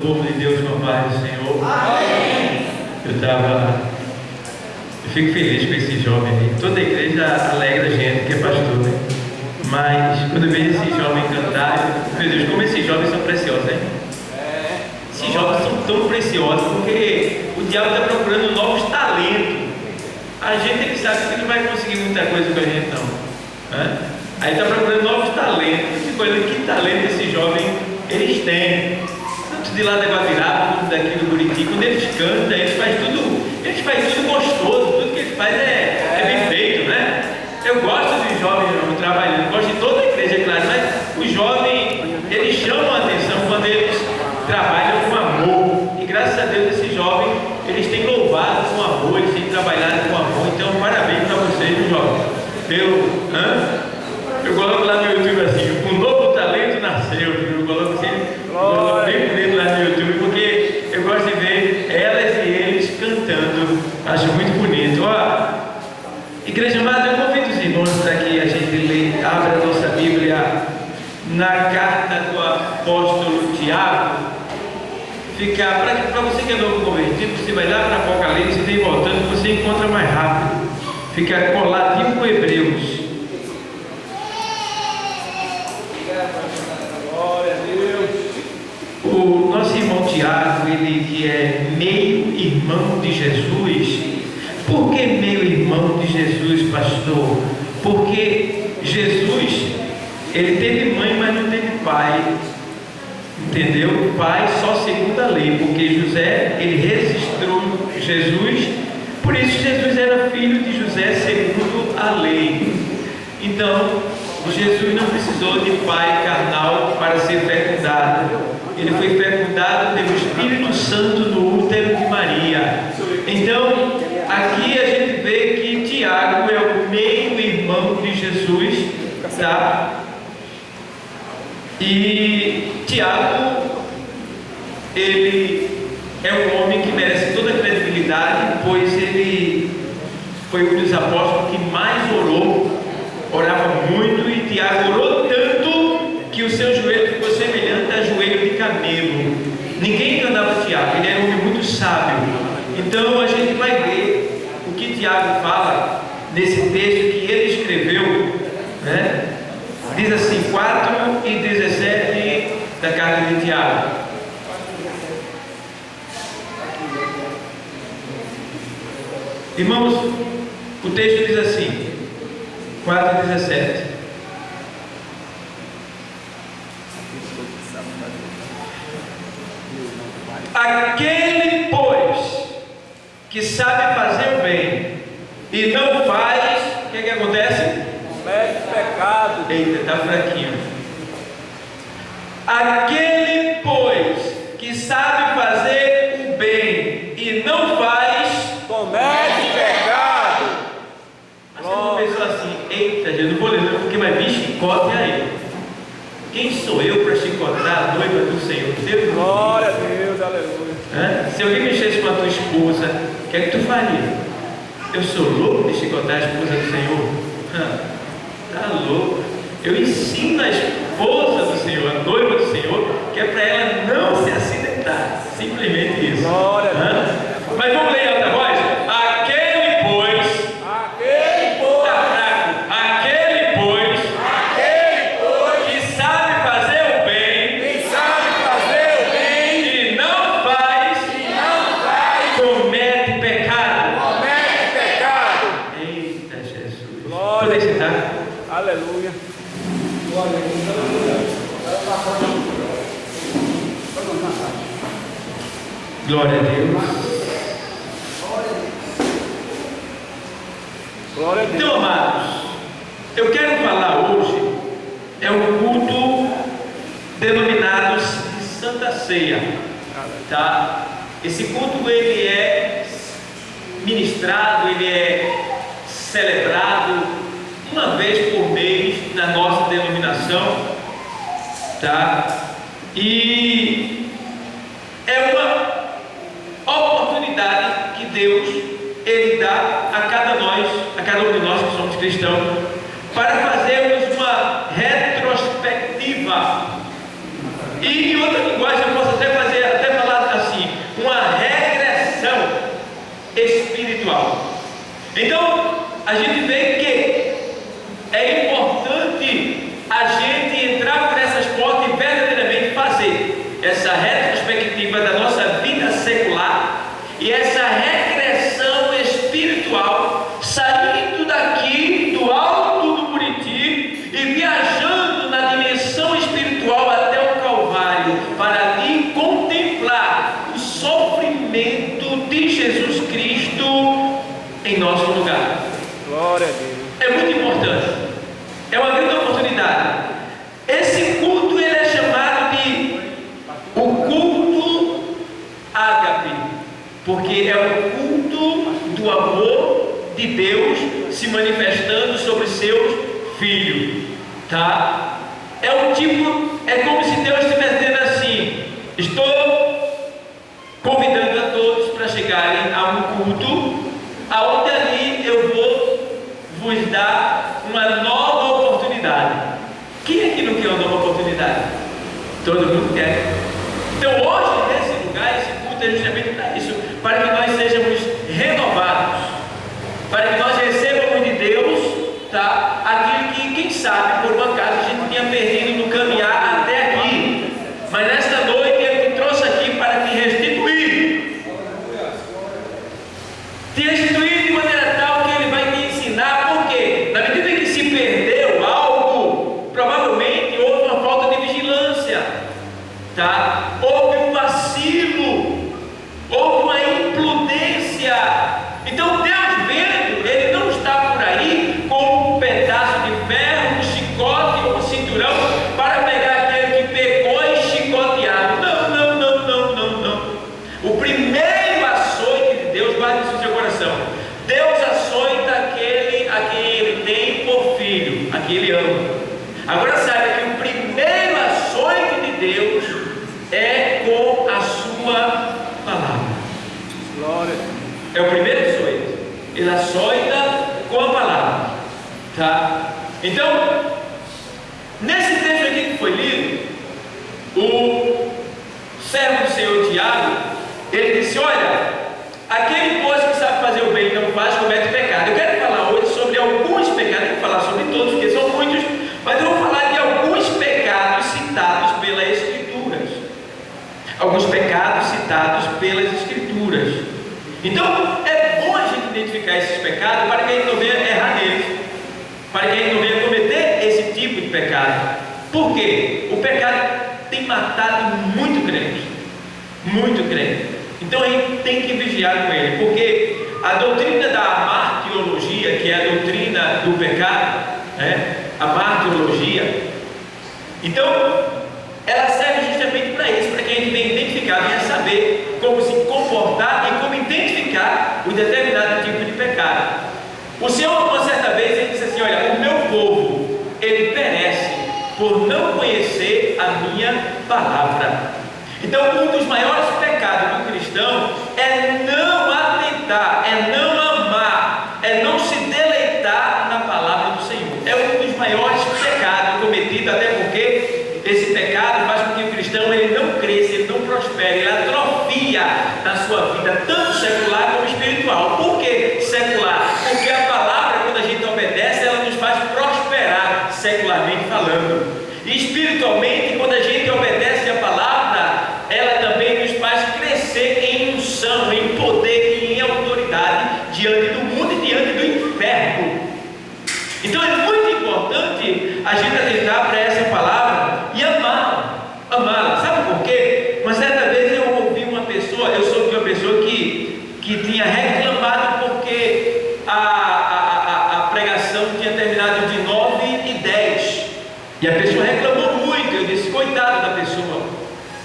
Povo de Deus, com a paz do Senhor. Amém. Eu fico feliz com esse jovem aí. Toda a igreja alegra a gente que é pastor, né? Mas quando eu vejo esse jovem cantar, meu Deus, como esses jovens são preciosos, hein? Esses jovens são tão preciosos porque o diabo está procurando novos talentos. A gente ele sabe que ele não vai conseguir muita coisa com a gente, não. Né? Aí está procurando novos talentos. Que talento esse jovem eles têm. De lá da Guavirá, tudo daqui do Buriti, quando eles cantam, eles fazem tudo gostoso, tudo que eles fazem é bem feito, né? Eu gosto dos jovens trabalhando, gosto de toda a igreja, é claro, mas os jovens, eles chamam a atenção quando eles trabalham com amor, e graças a Deus esses jovens, eles têm louvado com amor, eles têm trabalhado com amor, então parabéns para vocês, meus jovens. Eu coloco lá no YouTube assim, um novo talento nasceu, eu coloco assim, bem bonito lá no YouTube, porque eu gosto de ver elas e eles cantando, acho muito bonito. Igreja amada, eu convido os irmãos para que a gente abra a nossa Bíblia na carta do apóstolo Tiago. Para você que é novo convertido, você vai lá para Apocalipse e vem voltando, você encontra mais rápido. Fica coladinho com Hebreus. Glória a Deus. O nosso irmão Tiago, ele que é meio irmão de Jesus. Por que meio irmão de Jesus, pastor? Porque Jesus, ele teve mãe, mas não teve pai. Entendeu? Pai só segundo a lei, porque José, ele registrou Jesus, por isso Jesus era filho de José segundo a lei. Então, Jesus não precisou de pai carnal para ser fecundado. Ele foi fecundado pelo Espírito Santo no útero de Maria. Então, aqui a gente vê que Tiago é o meio-irmão de Jesus, tá? E Tiago, ele é um homem que merece toda a credibilidade, pois ele foi um dos apóstolos que mais orava muito, e Tiago orou tanto que o seu joelho ficou semelhante a joelho de camelo. Ninguém enganava Tiago, ele era um homem muito sábio. Então a gente vai ver o que Tiago fala nesse texto que ele escreveu, né? Diz assim, 4 e 17 da carta de Tiago. Irmãos, o texto diz assim, 4 e 17. Aquele, pois, que sabe fazer o bem e não faz, o que acontece? Comete pecado. Eita, está fraquinho. Aquele, pois, que sabe fazer o bem e não faz, Comete pecado. Mas você não pensou assim, eita, eu não vou ler não, porque vai vir chicote aí. Quem sou eu para chicotar a noiva do Senhor? Deus. Glória a Deus, aleluia. Se alguém mexesse com a tua esposa, o que é que tu faria? Eu sou louco de chicotar a esposa do Senhor? Tá louco. Eu ensino a esposa do Senhor, a noiva do Senhor, que é para ela não se acidentar. Simplesmente isso. Glória a Deus. Mas vamos ler em alta voz? Aquele, pois. Tá fraco. Aquele, pois. Que sabe fazer o bem. E não faz. Comete pecado. Eita, Jesus. Glória. Podem sentar. Aleluia. Glória a Deus. Glória a Deus. Então, amados, eu quero falar hoje, é um culto denominado de Santa Ceia, tá? Esse culto, ele é ministrado, ele é celebrado uma vez por mês na nossa denominação, tá? E é uma oportunidade que Deus ele dá a cada um de nós que somos cristãos, para fazermos uma retrospectiva. E em outra linguagem eu posso até Então, a gente vê que é importante a gente entrar por essas portas e verdadeiramente fazer essa retrospectiva da nossa vida secular e essa regressão espiritual, saindo daqui do alto do Buriti e viajando na dimensão espiritual até o Calvário, para ali contemplar o sofrimento de Jesus Cristo em nosso lugar. Glória a Deus. É muito importante, é uma grande oportunidade. Esse culto ele é chamado de o culto ágape, porque é o culto do amor de Deus se manifestando sobre seus filhos, tá? É um tipo, é como se Deus estivesse dizendo assim: estou convidando a todos para chegarem a um culto aonde ali eu vou vos dar uma nova oportunidade. Quem é que não quer uma nova oportunidade? Todo mundo quer. Então hoje nesse lugar, esse culto é justamente para isso, para que nós sejamos renovados, para que nós recebamos de Deus, tá, aquilo que quem sabe por um acaso a gente tinha perdido no caminhar até aqui, mas nesta noite Ele te trouxe aqui para te restituir de maneira tal que Ele vai te ensinar, porque na medida que se perdeu algo, provavelmente houve uma falta de vigilância, tá? Houve um vacilo, houve uma imprudência. Então Deus vendo, Ele não está por aí com um pedaço de ferro, um chicote ou um cinturão para pegar aquele que pecou e chicotear. Não. O primeiro açoite de Deus, guarde isso no seu coração. Deus açoita aquele a quem Ele tem por filho, a quem Ele ama. Agora saiba que o primeiro açoite de Deus é com a sua palavra. Glória. É o primeiro açoite. Ele açoita com a palavra, tá? Então, nesse texto aqui que foi lido, o servo do Senhor Tiago, ele disse: olha, aquele pois que sabe fazer o bem e não faz, comete pecado. Eu quero falar hoje sobre alguns pecados. Eu vou falar sobre todos, porque são muitos, mas eu vou falar de alguns pecados citados pelas Escrituras. Alguns pecados citados pelas Escrituras. Então, é bom a gente identificar esses pecados para que a gente não venha errar neles, para que a gente não venha cometer esse tipo de pecado. Por quê? O pecado tem matado muito crente. Muito crente. Então a gente tem que vigiar com ele, porque a doutrina da martirologia, que é a doutrina do pecado, a martirologia, então ela serve justamente para isso, para que a gente venha identificar, venha saber como se comportar e como identificar o determinado tipo de pecado. O Senhor, uma certa vez, ele disse assim: olha, o meu povo, ele perece por não conhecer a minha palavra. Então, um dos maiores pecados do cristão é não atentar, é não amar, é não se deleitar na palavra do Senhor. É um dos maiores pecados cometidos, até porque esse pecado faz com que o cristão ele não cresça, ele não prospere, ele atrofia na sua vida, tanto secular como espiritual. Por que secular? Porque a palavra, quando a gente obedece, ela nos faz prosperar, secularmente falando. E espiritualmente, quando a gente obedece a palavra, ela também nos faz crescer em unção, em poder e em autoridade diante do mundo e diante do inferno. Então é muito importante a gente atentar para essa palavra e amá-la. Sabe por quê? Uma certa vez eu ouvi uma pessoa, eu soube de uma pessoa que tinha reclamado porque a pregação tinha terminado de 9h10. E a pessoa reclamou muito. Eu disse: coitado da pessoa,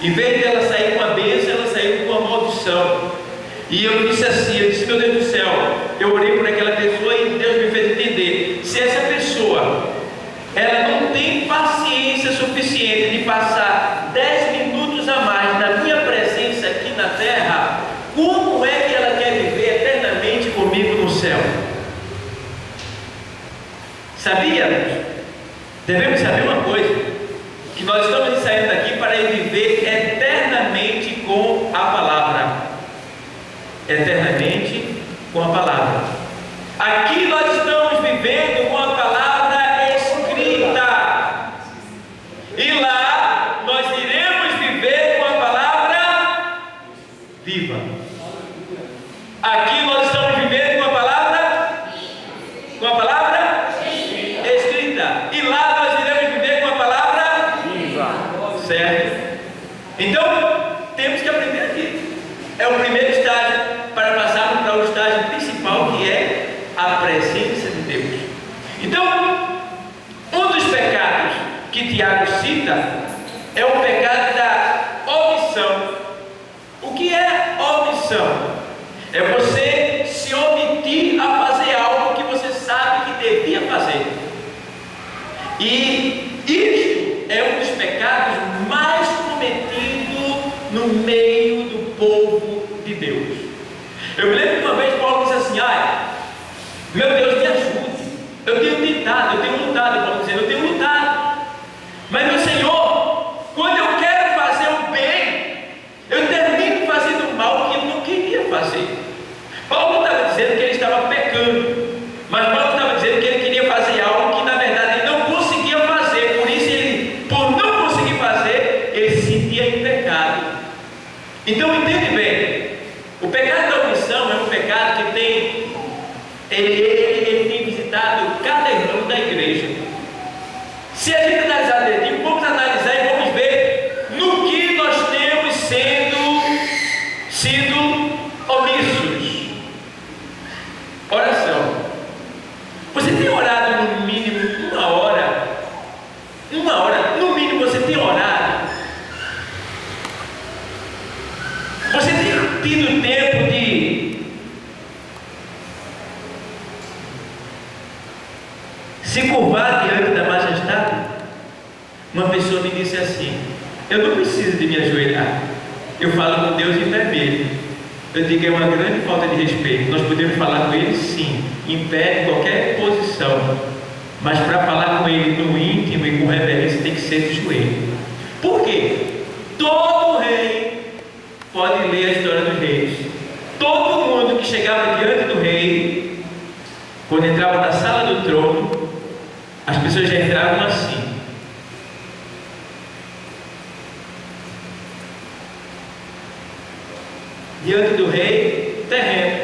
em vez de ela sair com a bênção, ela saiu com a maldição. E eu disse assim, meu Deus do céu, eu orei por aquela pessoa e Deus me fez entender: se essa pessoa, ela não tem paciência suficiente de passar 10 minutos a mais na minha presença aqui na terra, como é que ela quer viver eternamente comigo no céu? Sabia? Devemos saber uma coisa, que nós estamos saindo daqui para viver eternamente com a palavra. Eternamente com a palavra. A viva. Aqui nós estamos vivendo com a palavra escrita. E lá nós iremos viver com a palavra viva. Certo? Então, temos que aprender aqui. É o primeiro estágio para passarmos para o estágio principal, que é a presença de Deus. Então, um dos pecados que Tiago cita é o pecado da omissão. O que é omissão? É você se omitir a fazer algo que você sabe que devia fazer. E isto é um dos pecados mais cometidos no meio do povo de Deus. Eu me lembro que uma vez Paulo disse assim: ai, meu Deus, me ajude. Eu tenho tentado, eu tenho lutado. Paulo dizendo: eu tenho lutado. Mas meu Senhor, quando eu quero fazer o bem, eu termino fazendo o mal que eu não queria fazer. Paulo não estava dizendo que ele estava pecando, mas Paulo estava dizendo que ele queria fazer algo que na verdade ele não conseguia fazer. Por isso ele, por não conseguir fazer, ele se sentia em pecado. Então entende bem, o pecado da omissão é um pecado que tem ele tem visitado cada irmão da igreja. Se a gente analisar direitinho, vamos analisar e vamos ver no que nós temos sido omissos. Oração. Você tem orado no mínimo uma hora? Uma hora, no mínimo você tem orado? Você tem tido tempo de se curvar diante da majestade? Uma pessoa me disse assim: eu não preciso de me ajoelhar, eu falo com Deus em pé mesmo. Eu digo, é uma grande falta de respeito. Nós podemos falar com Ele sim, em pé, em qualquer posição, mas para falar com Ele no íntimo e com reverência tem que ser de joelho. Por quê? Todo rei pode ler a história dos reis. Todo mundo que chegava diante do rei, quando entrava na sala do trono, as pessoas já entravam assim. Diante do rei, terreno.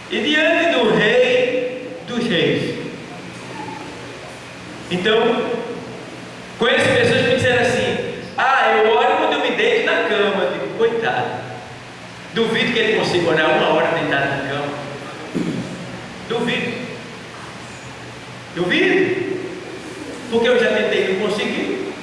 E diante do rei, dos reis. Então, conheço pessoas que me disseram assim: ah, eu oro quando eu me deito na cama. Eu digo, coitado, duvido que ele consiga orar uma hora deitado na cama. Duvido. Porque eu já tentei e não consegui.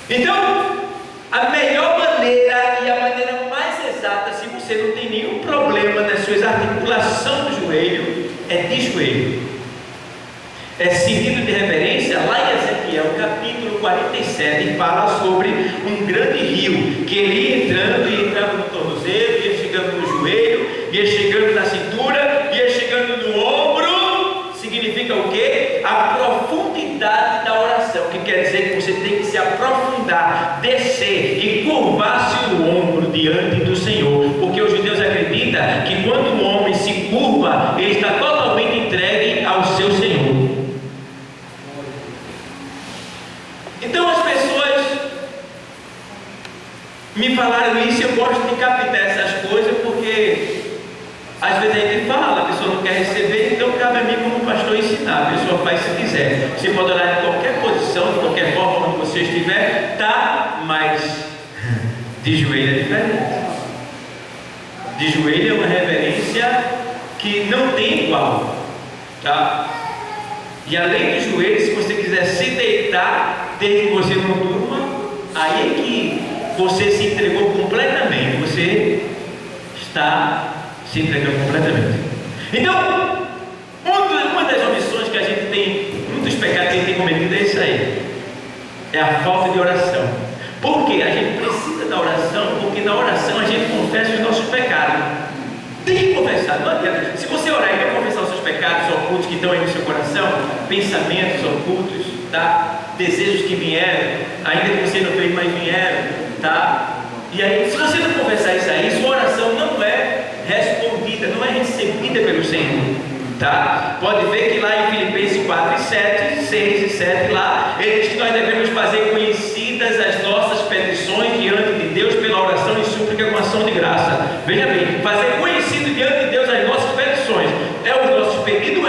Então, a melhor maneira e a maneira mais exata, se você não tem nenhum problema nas suas articulações do joelho, é de joelho. É seguido de reverência. Lá em Ezequiel, capítulo 47, fala sobre um grande rio, que ele ia entrando e entrava no tornozelo, ia chegando no joelho, ia chegando na cintura, ia chegando no ombro. Significa o quê? A profundidade da oração, que quer dizer que você tem que se aprofundar, descer e curvar-se o ombro diante do Senhor, porque os judeus acreditam que quando um homem se curva, ele está totalmente entregue ao seu Senhor. Então as pessoas me falaram isso, e eu gosto de captar essas coisas, porque às vezes a gente fala, a pessoa não quer receber, então cabe a mim como pastor ensinar. A pessoa faz se quiser. Você pode orar em qualquer posição, de qualquer forma que você estiver, tá? Mas de joelho é diferente. De joelho é uma reverência que não tem igual, tá? E além do joelho, se você quiser se deitar, desde que você não durma, aí é que você se entregou completamente. Você está se entregando completamente. Então, uma das omissões que a gente tem, um dos pecados que a gente tem cometido é isso aí, é a falta de oração. Por quê? A gente precisa da oração, porque na oração a gente confessa os nossos pecados. Tem que confessar, não adianta. Se você orar e não confessar os seus pecados ocultos que estão aí no seu coração, pensamentos ocultos, tá? Desejos que vieram, ainda que você não fez, mas vieram, tá? E aí, se você não confessar isso aí, sua oração não é respondida, não é recebida pelo Senhor, tá? Pode ver que lá em Filipenses 4 e 7, 6 e 7 lá, ele diz que nós devemos fazer conhecidas as nossas petições diante de ação de graça. Veja bem, fazer conhecido diante de Deus as nossas petições. É o nosso pedido,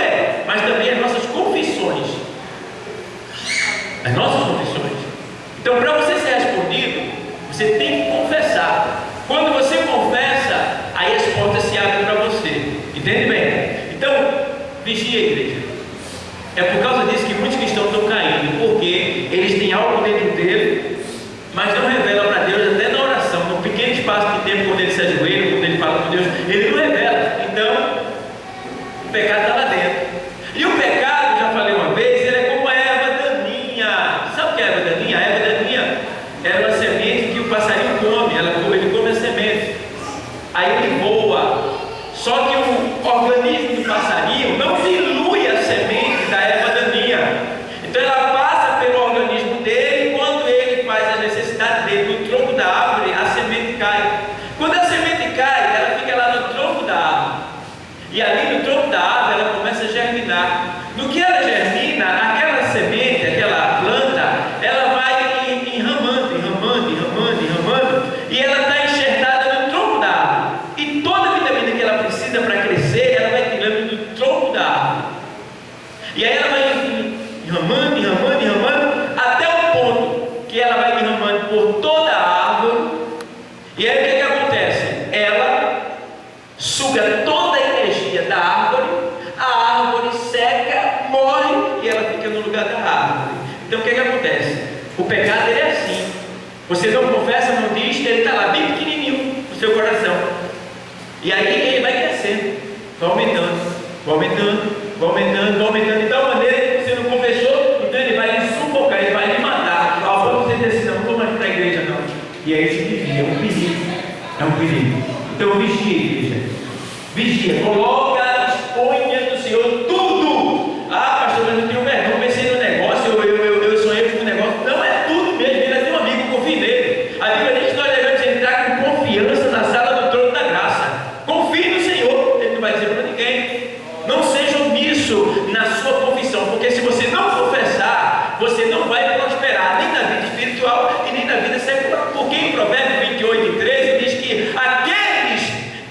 mas também as nossas confissões. As nossas confissões. Então, para você ser respondido, você tem que confessar. Quando você confessa, aí as portas se abrem para você. Entende bem? Então, vigie a igreja. É por causa disso que muitos cristãos estão caindo, porque eles têm algo dentro dele, mas não revelam para Deus, até na oração, no pequeno espaço de tempo, quando ele se ajoelha, quando ele fala com Deus, ele não revela. Então, o pecado está lá dentro. E o pecado, já falei uma vez, ele é como a erva daninha. Sabe o que é a erva daninha? A erva daninha é uma semente que o passarinho come, ele come a semente, aí ele voa. Só que o organismo do passarinho não dilui a semente da erva daninha. Então ela passa pelo organismo dele, e quando ele faz a necessidade dele no tronco da árvore, a semente cai. Quando a semente cai, ela fica lá no tronco da árvore. E ali no tronco da árvore ela começa a germinar. No que ela germina, aquela semente, aquela planta, ela vai enramando, e ela está enxertada no tronco da árvore. E toda a vitamina que ela precisa para crescer, ela vai tirando do tronco da árvore. E aí ela vai enramando, até o ponto que ela vai enramando por toda a árvore. E aí o que acontece? Ela suga toda a energia da árvore, a árvore seca, morre e ela fica no lugar da árvore. Então o que acontece? O pecado ele é assim. Você não confessa, não diz, ele está lá bem pequenininho no seu coração. E aí ele vai crescendo, vai aumentando, de tal maneira que você não confessou, então ele vai lhe sufocar, ele vai lhe matar. Ao ponto de você dizer assim, não vou mais para a igreja não. E aí se desvia, é um perigo. Então vigia, igreja. Vigia, coloca, expõe diante do Senhor tudo. Ah, pastor, mas eu tenho vergonha, pensei no negócio, eu sonhei com um negócio. Não é tudo mesmo, ele é teu amigo, confie nele. A Bíblia diz que nós devemos entrar com confiança na sala do trono da graça. Confie no Senhor, ele não vai dizer para ninguém. Não seja omisso na sua confissão, porque se você não confessar, você não vai prosperar, nem na vida espiritual e nem na vida secular. Porque em Provérbios 28:13 diz que aqueles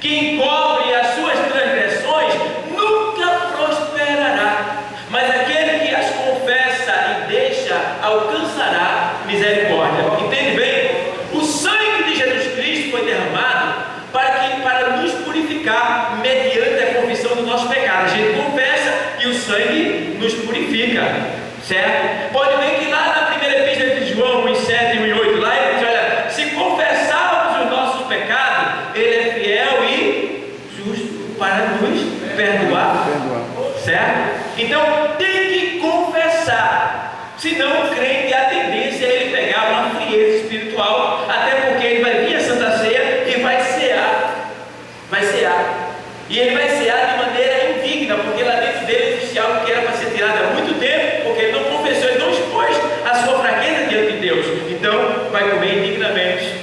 que encobrem as suas transgressões nunca prosperará, mas aquele que as confessa e deixa alcançará misericórdia. Entende bem? O sangue de Jesus Cristo foi derramado para nos purificar mediante a confissão do nosso pecado. A gente confessa e o sangue nos purifica, certo? Pode ver que lá na primeira epístola de João 1:7 e 1:8, lá ele diz, olha, se confessarmos os nossos pecados, ele é fiel e justo para nos perdoar, certo? Então tem que confessar, senão o crente, a tendência é ele pegar uma frieza espiritual, até porque ele vai vir a Santa Ceia e vai cear, e ele vai cear de maneira indigna, porque lá dentro dele existe algo que era para ser tirado há muito tempo, porque ele não confessou, ele não expôs a sua fraqueza diante de Deus. Então vai comer indignamente,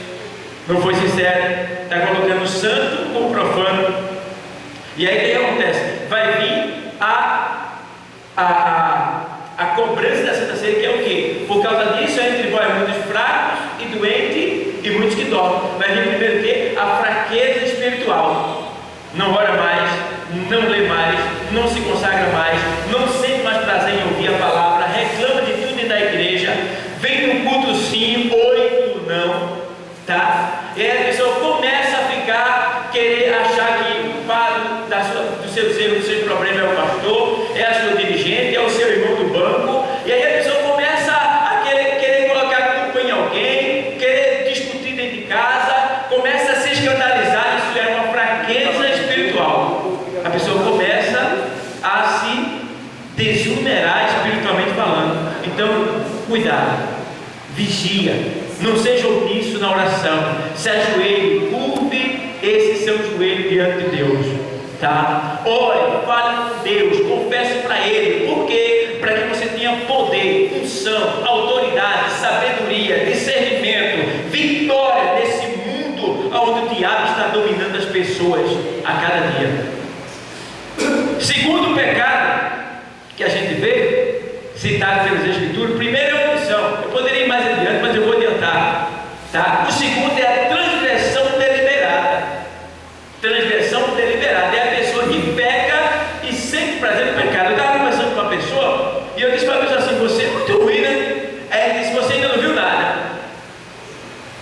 não foi sincero, está colocando o santo com o profano. E aí o que acontece? Vai vir a cobrança da Santa Ceia, que é o quê? Por causa disso entre vós muitos fracos e doentes e muitos que dormem. Vai vir primeiro o quê? A fraqueza espiritual. Não ora mais, não lê mais, não se consagra mais, não sente mais prazer em ouvir a palavra, reclama de tudo dentro da igreja, vem no culto sim, oi no não, tá? E aí a pessoa começa a querer achar que o culpado dos seus erros, dos seus problemas é o pastor, é a sua dirigente, é o seu irmão do banco, e aí a pessoa começa a querer colocar a culpa em alguém, querer discutir dentro de casa, começa a se escandalizar. Isso é uma fraqueza espiritual. A pessoa começa a se desunerar espiritualmente falando. Então, cuidado, vigia, não seja omisso na oração, se ajoelhe, curve esse seu joelho diante de Deus, tá? Ore, fale com Deus, confesse para Ele. Por quê? Para que você tenha poder, unção, autoridade, sabedoria, discernimento, vitória nesse mundo onde o diabo está dominando as pessoas a cada dia. Segundo pecado que a gente vê citado pelas Escrituras, primeiro é a omissão. Eu poderia ir mais adiante, mas eu vou adiantar, tá? O segundo é a transgressão deliberada.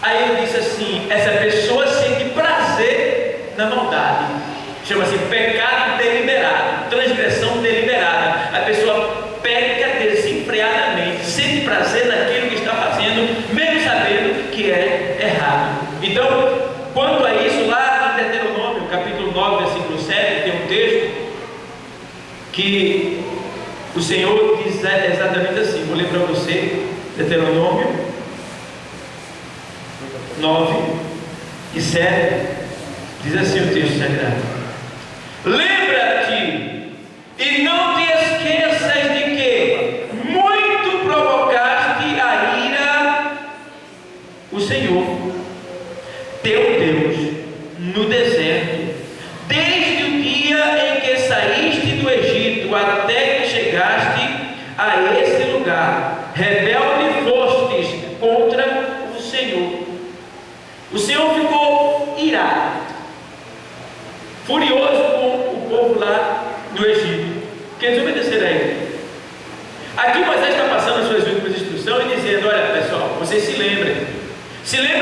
Aí ele disse assim: essa pessoa sente prazer na maldade. Chama-se pecado deliberado, transgressão deliberada. A pessoa peca desenfreadamente, sente prazer naquilo que está fazendo, mesmo sabendo que é errado. Então, quanto a isso, lá em Deuteronômio, capítulo 9, versículo 7, tem um texto que o Senhor diz exatamente assim. Vou ler para você, Deuteronômio 9 e 7, diz assim o texto sagrado: lembra-te e não te esqueças de que muito provocaste a ira o Senhor teu Deus no deserto, desde o dia em que saíste do Egito até que chegaste a esse lugar. Rebelde fostes contra o Senhor. O Senhor ficou irado, furioso com o povo lá no Egito, que eles obedeceram a ele. Aqui Moisés está passando as suas últimas instruções e dizendo: olha pessoal, vocês se lembrem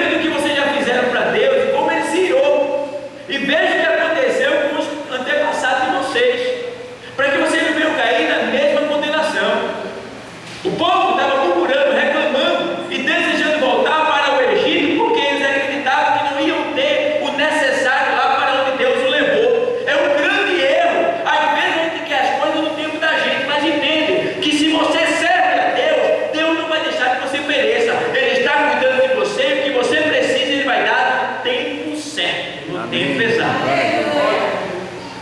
do que vocês já fizeram para Deus e como ele se irou, e vejam o que aconteceu com os antepassados de vocês, para que vocês não venham cair na mesma condenação. O povo estava murmurando, reclamando e desejando voltar para o Egito, porque eles acreditavam que não iam ter o necessário lá para onde Deus o levou. É um grande erro. Às vezes a gente quer as coisas no tempo da gente, mas entende que se você serve a Deus, Deus não vai deixar que você pereça. Ele está cuidando de você, o que você precisa Ele vai dar no tempo certo, no tempo exato.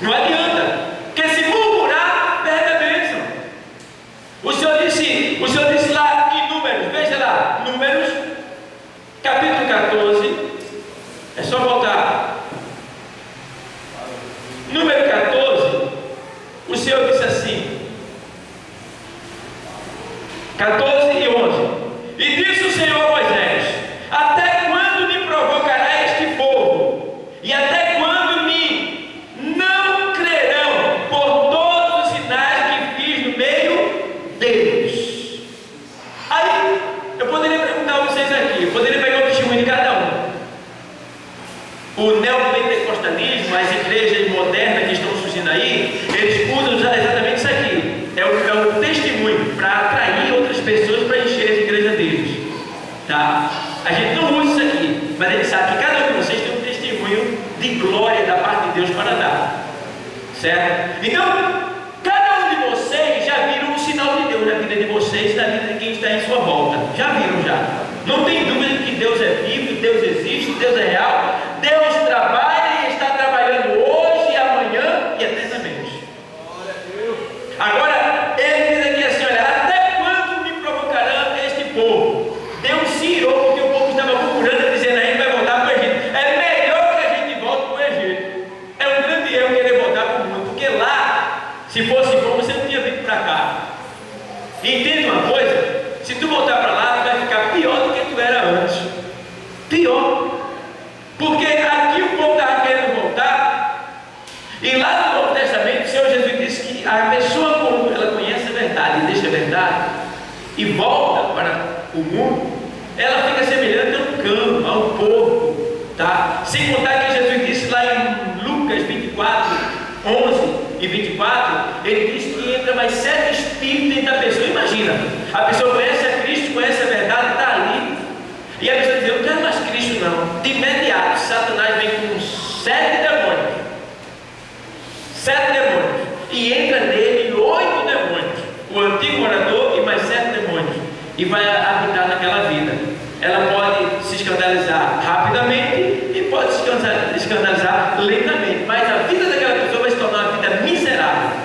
Não adianta, porque se murmurar, perde a bênção. O Senhor disse lá em Números, veja lá, Números, capítulo 14, é só voltar. Número 14, o Senhor disse assim, 14 e 11: e disse o Senhor a Moisés: até quando me provocará este povo? E até quando me não crerão por todos os sinais que fiz no meio deles? Aí, eu poderia perguntar a vocês aqui, eu poderia pegar o testemunho de cada um. O neopentecostalismo, as igrejas modernas que estão surgindo aí, eles usam exatamente isso aqui. É o testemunho para atrair outras pessoas para encher as igrejas deles. Tá? A gente não usa isso aqui, mas ele sabe que cada um de vocês tem um testemunho de glória da parte de Deus para dar. Certo? Então, cada um de vocês já viram um sinal de Deus na vida de vocês e na vida de quem está em sua volta. Já viram já. Não tem dúvida de que Deus é vivo, Deus existe, Deus é real. Deus trabalha e está trabalhando hoje, amanhã e eternamente. Agora, ele diz aqui assim: olha, até quando me provocarão este povo? Deus se irou porque o povo estava murmurando, dizendo: a gente vai voltar para o Egito. É melhor que a gente volte para o Egito. É um grande erro querer voltar para o mundo, porque lá, se fosse bom, você não tinha vindo para cá. E entende uma coisa? Se tu voltar para lá, tu vai ficar pior do que tu era antes. Pior. Porque aqui o povo estava querendo voltar, e lá no Novo Testamento o Senhor Jesus disse que a pessoa, quando ela conhece a verdade e deixa a verdade e volta para o mundo, ela fica semelhante a um cão, a um porco, tá? Sem contar que Jesus disse lá em Lucas 24, 11 e 24, ele disse que entra mais 7 espíritos dentro da pessoa. Imagina, a pessoa conhece a Cristo, conhece a verdade, está ali, e a pessoa diz: eu não quero mais Cristo não. De imediato, Satanás vem com 7 demônios, 7 demônios, e entra nele 8 demônios, o antigo morador e mais 7 demônios, e vai habitar naquela vida. Ela pode se escandalizar rapidamente e pode se escandalizar lentamente, mas a vida daquela pessoa vai se tornar uma vida miserável.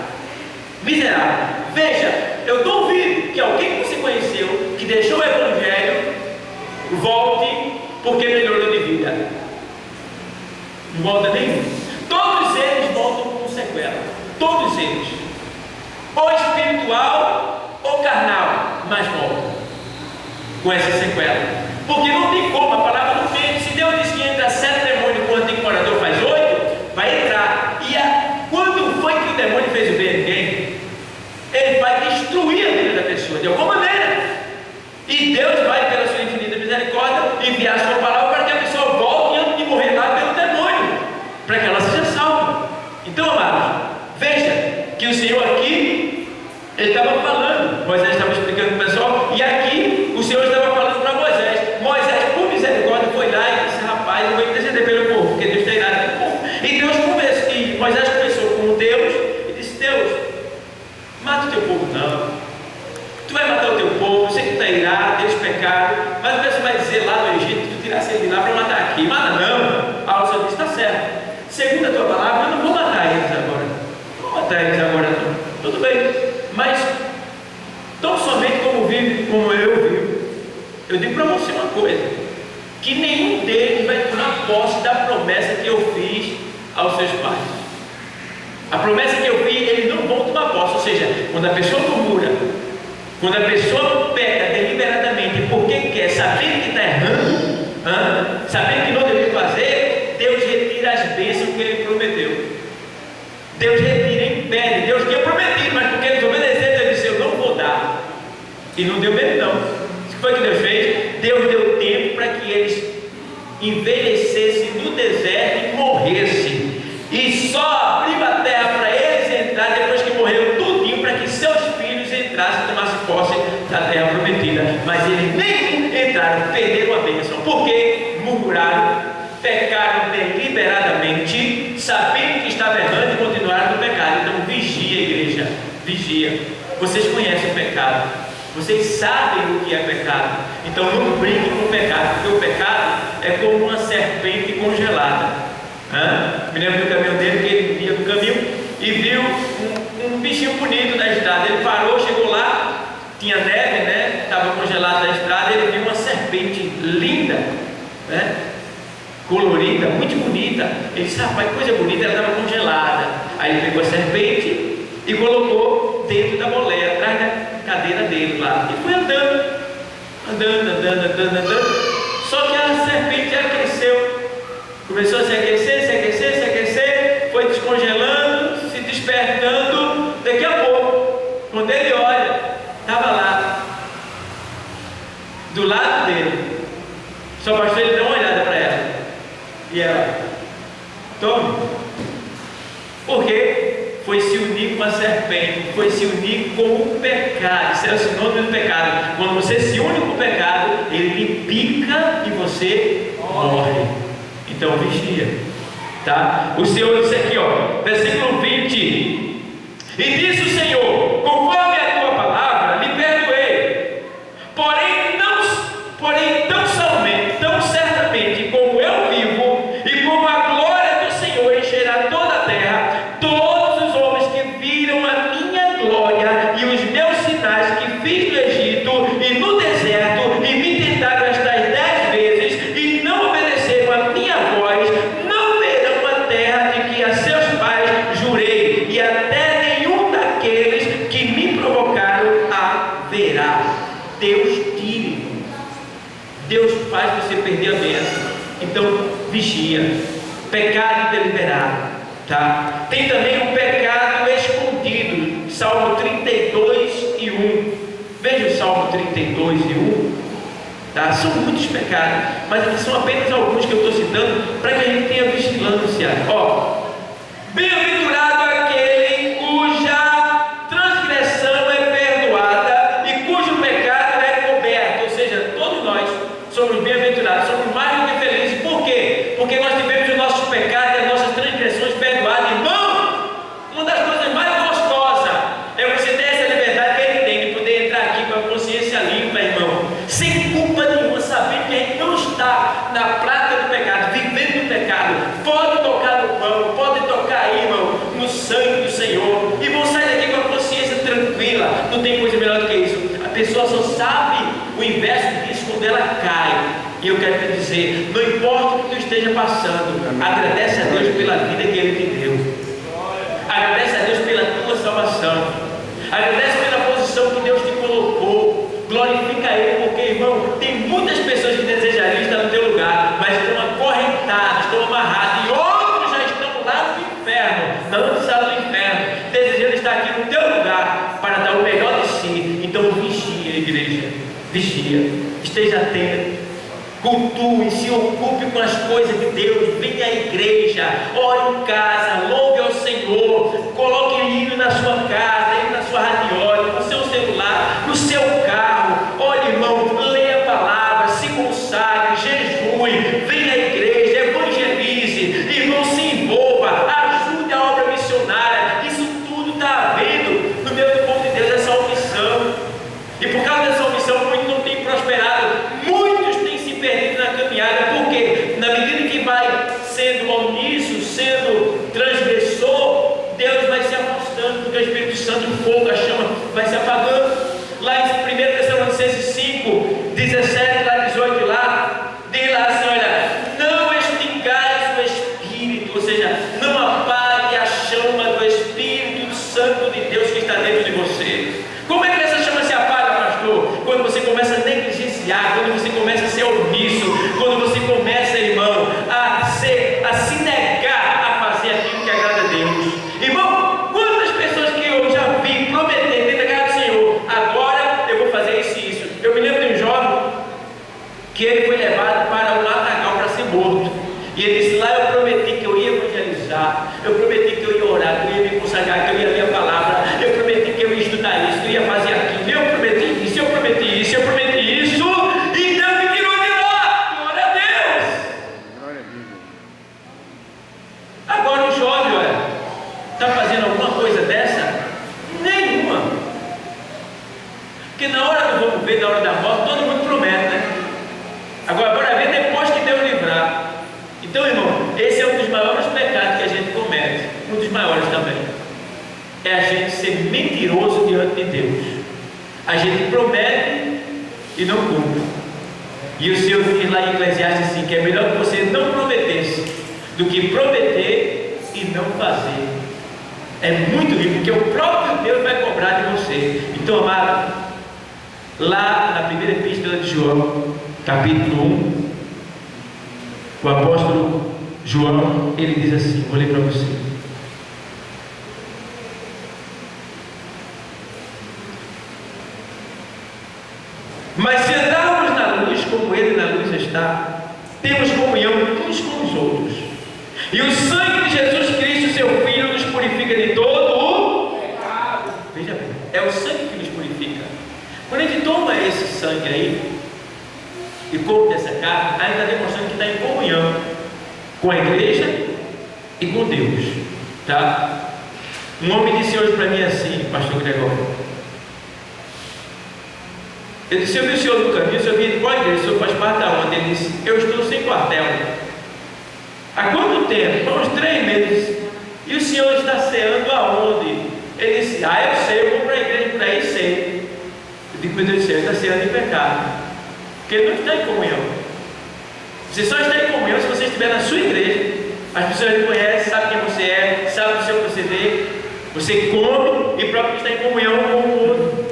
Miserável. Veja, eu duvido que alguém que você conheceu, que deixou o Evangelho, volte porque melhorou de vida. Não volta nenhum. Todos eles voltam com sequela. Todos eles. Ou espiritual ou carnal, mas voltam com essa sequela. Porque não tem como, a palavra não tem. Se Deus diz que entra 7 demônios, o antigo morador faz 8, vai entrar. E quando foi que o demônio fez o bem a ninguém? Ele vai destruir a vida da pessoa de alguma maneira. E Deus vai, pela sua infinita misericórdia, enviar a sua palavra aqui. Mas não, Paulo só disse: está certo. Segundo a tua palavra, eu não vou matar eles agora. Não vou matar eles agora não. Tudo bem, mas tão somente como vive, como eu vivo. Eu digo para você uma coisa: que nenhum deles vai tomar posse da promessa que eu fiz aos seus pais. A promessa que eu fiz, eles não vão tomar posse. Ou seja, quando a pessoa murmura, quando a pessoa peca deliberadamente porque quer, sabendo que está errando, sabendo que não deve fazer, Deus retira as bênçãos que Ele prometeu. Deus retira, impede. Deus tinha prometido, mas porque eles obedeceram, Ele disse: eu não vou dar. E não deu mesmo não. O que foi que Deus fez? Deus deu tempo para que eles envelhecessem no deserto e morressem. E só abriu a terra para eles entrar depois que morreram tudinho, para que seus filhos entrassem e tomassem posse da terra prometida. Mas eles nem entraram, perderam a bênção, porque murmuraram, pecaram deliberadamente, sabendo que estava errando e continuaram no pecado. Então vigia, igreja, vigia. Vocês conhecem o pecado, vocês sabem o que é pecado. Então não brinquem com o pecado, porque o pecado é como uma serpente congelada. Me lembro do caminhão dele, que ele ia no caminho e viu um bichinho bonito na estrada. Ele parou, chegou lá, tinha neve, né? Estava congelado na estrada. Ele viu uma serpente linda, né? Colorida, muito bonita. Ele disse: rapaz, que coisa bonita, ela estava congelada. Aí ele pegou a serpente e colocou dentro da boleia, atrás da cadeira dele lá, e foi andando. Só que a serpente, ela cresceu, começou a se aquecer, foi descongelando, se despertando. Daqui a pouco, quando ele olha, estava lá, do lado dele. Só bastou ele dar uma olhada para ela, e ela: tome. Por quê? Foi se unir com a serpente, foi se unir com o pecado. Isso é o sinônimo do pecado. Quando você se une com o pecado, ele lhe pica e você morre. Então vigia, tá? O Senhor disse aqui, versículo 20: e disse o Senhor: conforme a tua palavra lhe perdoei, porém tão certamente como eu vivo e como a glória do Senhor encherá toda a terra, todos os homens que viram a minha glória e os meus sinais que fiz no Egito e no deserto, e me tentaram estas 10 vezes e não obedeceram a minha voz, não verão a terra de que a seus pais jurei, e até nenhum daqueles que me provocaram a verá. Deus tire, Deus faz você perder a bênção. Então vigia. Pecado deliberado, tá? Tem também o pecado escondido. Salmo 32:1. Veja o Salmo 32:1. Tá? São muitos pecados, mas aqui são apenas alguns que eu estou citando para que a gente tenha vigilância. Bem-aventurado aquele cuja transgressão é perdoada e cujo pecado é coberto. Ou seja, todos nós somos bem-aventurados, somos mais do que felizes. Por quê? Porque nós tivemos os nossos pecados e as nossas transgressões perdoadas. Irmão, uma das coisas mais gostosas é você ter essa liberdade que ele tem de poder entrar aqui com a consciência limpa, irmão, sem culpa nenhuma, sabendo que a gente não está na prática do pecado, vivendo no pecado. Pode tocar no pão, pode tocar aí, irmão, no sangue do Senhor, e vão sair daqui com a consciência tranquila. Não tem coisa melhor do que isso. A pessoa só sabe o inverso disso quando ela cai. E eu quero te dizer, não importa o que tu esteja passando, agradece a Deus pela vida que Ele te deu, agradece a Deus pela tua salvação, agradece pela posição que Deus te colocou, glorifica Ele, porque, irmão, tem muitas pessoas que desejariam estar no teu lugar, mas estão acorrentadas, estão amarradas, e outros já estão lá no inferno, na antessala do inferno, desejando estar aqui no teu lugar para dar o melhor de si. Então vigia, igreja, vigia, esteja atento, cultue, se ocupe com as coisas de Deus, venha à igreja, ore em casa, louve ao Senhor, coloque hino na sua casa, na sua radiola, no seu celular, no seu carro. Olhe, irmão, leia a palavra, se consagre, jejue, venha à igreja, evangelize, irmão, se envolva, ajude a obra missionária. Isso tudo está havendo no meio do povo de Deus, essa omissão, e por causa dessa omissão muitos não têm prosperado, muitos têm se perdido na caminhada. Por quê? Na medida mentiroso diante de Deus. A gente promete e não cumpre. E o Senhor diz lá em Eclesiastes assim, que é melhor que você não prometesse do que prometer e não fazer. É muito rico, porque o próprio Deus vai cobrar de você. Então, amado, lá na primeira epístola de João, capítulo 1, o apóstolo João, ele diz assim, vou ler para você. Mas se andarmos na luz como Ele na luz está, temos comunhão uns com os outros. E o sangue de Jesus Cristo, seu Filho, nos purifica de todo o pecado. Veja bem, é o sangue que nos purifica. Quando a gente toma esse sangue aí e come dessa carne, aí está demonstrando que está em comunhão com a igreja e com Deus, tá? Um homem disse hoje para mim assim, pastor Gregório, ele disse, eu vi o senhor no caminho, o senhor vinha de qual igreja? O senhor faz parte da onde? Ele disse, eu estou sem quartel. Há quanto tempo? Há uns 3 meses. E o senhor está ceando aonde? Ele disse, eu sei, eu vou para a igreja por aí, sei. Eu digo, meu Deus do céu, ele está ceando em pecado, porque ele não está em comunhão. Você só está em comunhão se você estiver na sua igreja. As pessoas lhe conhecem, sabem quem você é, sabem do seu proceder. Você come e próprio está em comunhão com o outro.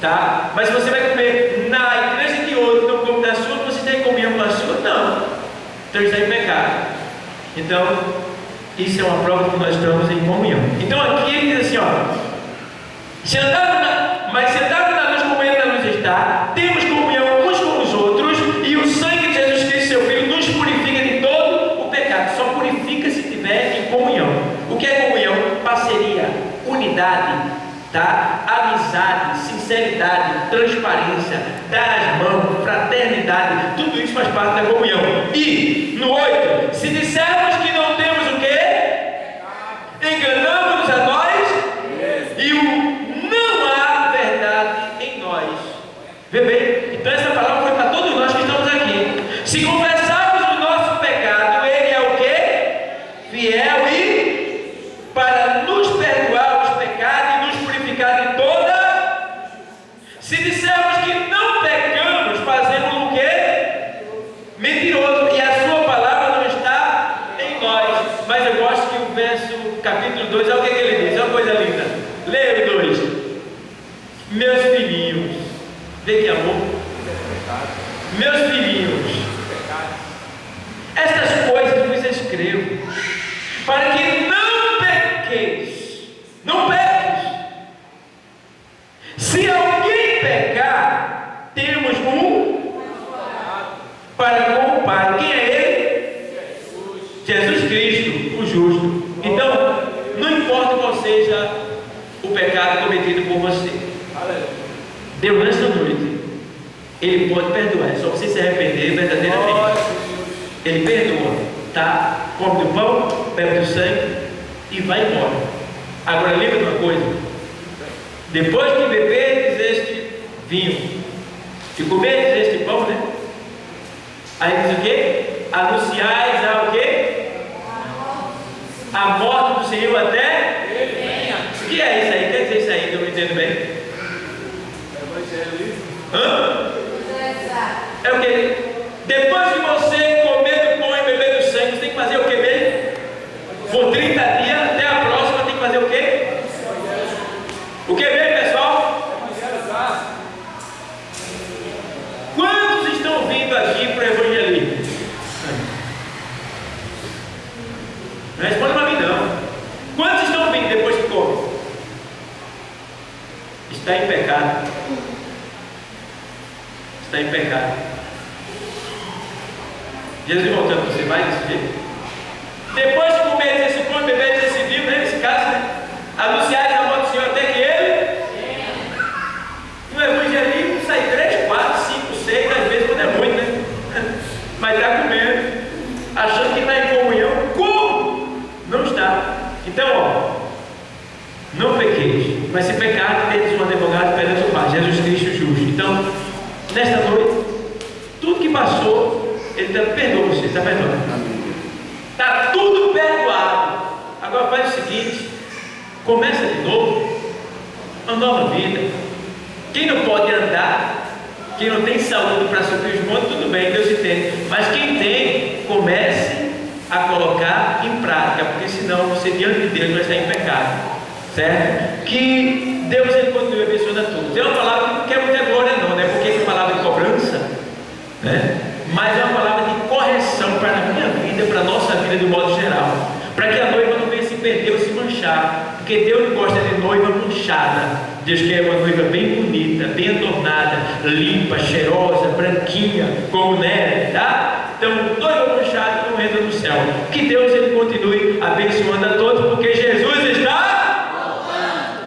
Tá? Mas se você vai comer na igreja de outro, não come da sua, você está em comunhão com a sua? Não. Então está em pecado. Então, isso é uma prova de que nós estamos em comunhão. Então aqui ele diz assim, ó, mas sentados na luz como Ele na luz está, temos comunhão uns com os outros, e o sangue de Jesus Cristo, seu Filho, nos purifica de todo o pecado. Só purifica se estiver em comunhão. O que é comunhão? Parceria, unidade, tá? Amizade, sinceridade, transparência, dar as mãos, fraternidade, tudo isso faz parte da comunhão. E no 8, se dissermos que não temos o quê? Enganamos-nos a nós e não há verdade em nós. Vê bem? Então essa palavra foi para todos nós que estamos aqui. Se confessarmos o nosso pecado, Ele é o quê? Fiel e para nos perdoar os pecados e nos purificar de toda. Se dissermos que não pecamos, fazemos o quê? Mentiroso, e a sua palavra não está em nós. Mas eu gosto que o verso, capítulo 2, olha o que ele diz, é uma coisa linda. Leia o 2. Meus filhinhos, vê que amor. Meus filhinhos, estas coisas vos escrevo, para que não pequeis. Não peques. Se alguém pecar, temos um para com o Pai. Quem é Ele? Jesus Cristo, o justo. Então, não importa qual seja o pecado cometido por você, Deus nesta noite, Ele pode perdoar. É só você se arrepender verdadeiramente. Ele perdoa, tá? Come do pão, bebe do sangue e vai embora. Agora lembra de uma coisa: depois que beberdes este vinho e comerdes este pão, né? Aí diz o quê? Anunciais a o quê? A morte do Senhor até Ele venha. O que é isso aí? Quer dizer isso aí que eu não entendo bem? Hã? É o quê? Depois que você comer do pão e beber do sangue, você tem que fazer o quê mesmo? Por 30 dias, até a próxima, tem que fazer o quê? O que mesmo, pessoal? Quantos estão vindo aqui para o evangelismo? Não responde para mim não. Quantos estão vindo depois que comem? Está em pecado. Está em pecado. Jesus voltando, você vai desse jeito? Depois de comer esse pão e beber esse vinho, né, nesse caso, né? Anunciar a morte do Senhor até que Ele. No evangelismo sai 3, 4, 5, 6, às vezes quando é muito, né? Mas está comendo, achando que está em comunhão. Como? Não está. Então, ó, não pequeis, mas se pecar, tendes um advogado perante o Pai, Jesus Cristo justo. Então, nesta noite, tudo que passou, Ele perdoa você, está perdoando. Está tudo perdoado. Agora faz o seguinte: começa de novo. uma nova vida. Quem não pode andar, quem não tem saúde para subir os montes, tudo bem, Deus entende. Mas quem tem, comece a colocar em prática, porque senão você diante de Deus vai estar em pecado, certo? Que Deus ele continue abençoando a todos. É uma palavra que não quer muita glória não, né? Porque é uma palavra de cobrança, né? Mas é uma palavra de correção para a minha vida, para a nossa vida de modo geral, para que a noiva não venha se perder ou se manchar, porque Deus não gosta de noiva manchada. Deus quer uma noiva bem bonita, bem adornada, limpa, cheirosa, branquinha, como neve, tá? Então, noiva manchada não entra no céu. Que Deus ele continue abençoando a todos.